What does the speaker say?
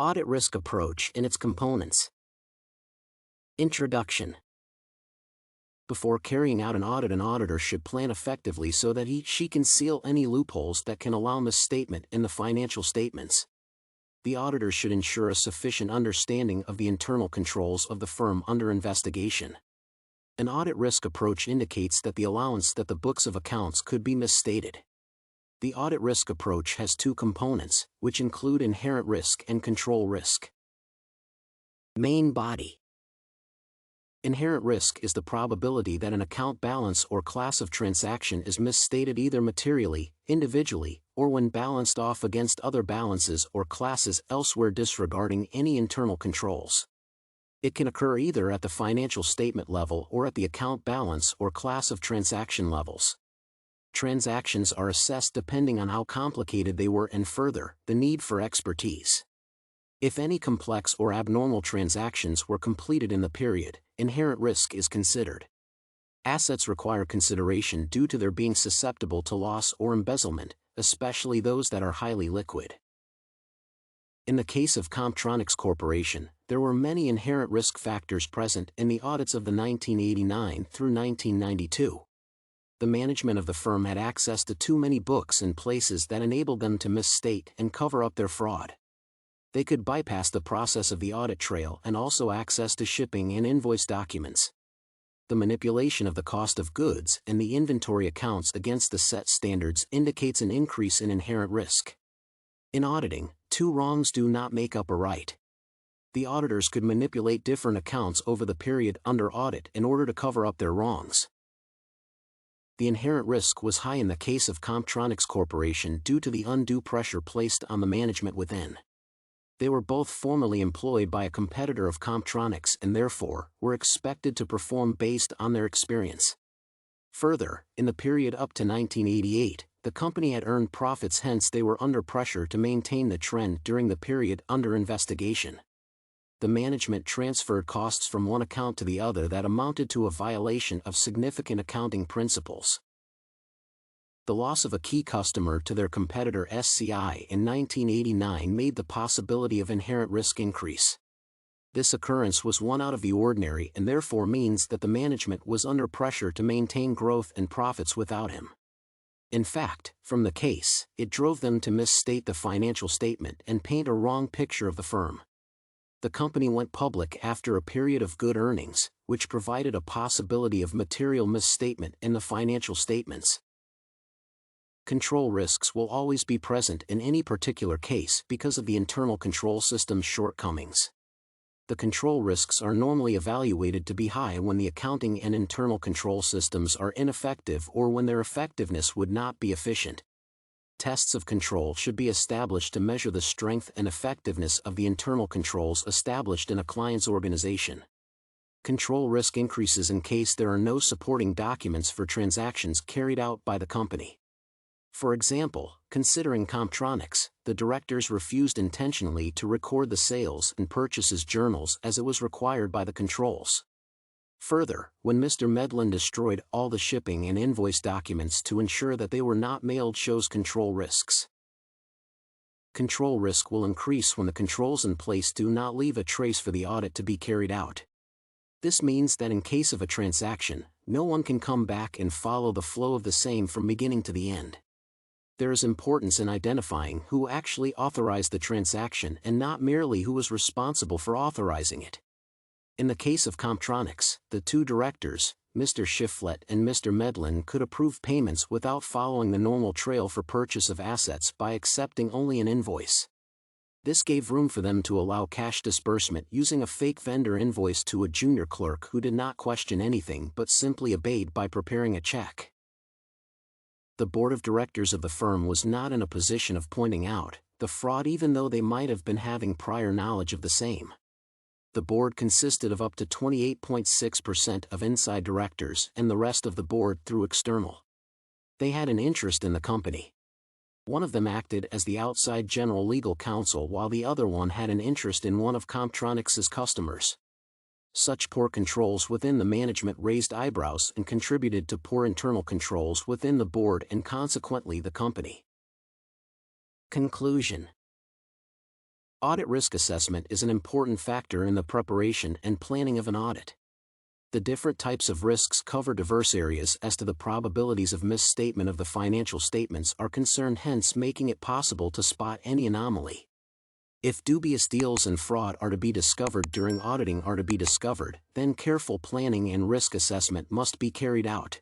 Audit risk approach and its components. Introduction. Before carrying out an auditor should plan effectively so that she can seal any loopholes that can allow misstatement in the financial statements. The auditor should ensure a sufficient understanding of the internal controls of the firm under investigation. An audit risk approach indicates that the allowance that the books of accounts could be misstated. The audit risk approach has two components, which include inherent risk and control risk. Main body. Inherent risk is the probability that an account balance or class of transaction is misstated either materially, individually, or when balanced off against other balances or classes elsewhere disregarding any internal controls. It can occur either at the financial statement level or at the account balance or class of transaction levels. Transactions are assessed depending on how complicated they were and further, the need for expertise. If any complex or abnormal transactions were completed in the period, inherent risk is considered. Assets require consideration due to their being susceptible to loss or embezzlement, especially those that are highly liquid. In the case of Comptronix Corporation, there were many inherent risk factors present in the audits of the 1989 through 1992. The management of the firm had access to too many books and places that enabled them to misstate and cover up their fraud. They could bypass the process of the audit trail and also access to shipping and invoice documents. The manipulation of the cost of goods and the inventory accounts against the set standards indicates an increase in inherent risk. In auditing, two wrongs do not make up a right. The auditors could manipulate different accounts over the period under audit in order to cover up their wrongs. The inherent risk was high in the case of Comptronix Corporation due to the undue pressure placed on the management within. They were both formerly employed by a competitor of Comptronix and therefore were expected to perform based on their experience. Further, in the period up to 1988, the company had earned profits, hence they were under pressure to maintain the trend during the period under investigation. The management transferred costs from one account to the other that amounted to a violation of significant accounting principles. The loss of a key customer to their competitor SCI in 1989 made the possibility of inherent risk increase. This occurrence was one out of the ordinary and therefore means that the management was under pressure to maintain growth and profits without him. In fact, from the case, it drove them to misstate the financial statement and paint a wrong picture of the firm. The company went public after a period of good earnings, which provided a possibility of material misstatement in the financial statements. Control risks will always be present in any particular case because of the internal control system's shortcomings. The control risks are normally evaluated to be high when the accounting and internal control systems are ineffective or when their effectiveness would not be efficient. Tests of control should be established to measure the strength and effectiveness of the internal controls established in a client's organization. Control risk increases in case there are no supporting documents for transactions carried out by the company. For example, considering Comptronix, the directors refused intentionally to record the sales and purchases journals as it was required by the controls. Further, when Mr. Medlin destroyed all the shipping and invoice documents to ensure that they were not mailed shows control risks. Control risk will increase when the controls in place do not leave a trace for the audit to be carried out. This means that in case of a transaction, no one can come back and follow the flow of the same from beginning to the end. There is importance in identifying who actually authorized the transaction and not merely who was responsible for authorizing it. In the case of Comptronix, the two directors, Mr. Shiflett and Mr. Medlin, could approve payments without following the normal trail for purchase of assets by accepting only an invoice. This gave room for them to allow cash disbursement using a fake vendor invoice to a junior clerk who did not question anything but simply obeyed by preparing a check. The board of directors of the firm was not in a position of pointing out the fraud even though they might have been having prior knowledge of the same. The board consisted of up to 28.6% of inside directors and the rest of the board through external. They had an interest in the company. One of them acted as the outside general legal counsel while the other one had an interest in one of Comptronix's customers. Such poor controls within the management raised eyebrows and contributed to poor internal controls within the board and consequently the company. Conclusion. Audit risk assessment is an important factor in the preparation and planning of an audit. The different types of risks cover diverse areas as to the probabilities of misstatement of the financial statements are concerned, hence making it possible to spot any anomaly. If dubious deals and fraud are to be discovered during auditing, then careful planning and risk assessment must be carried out.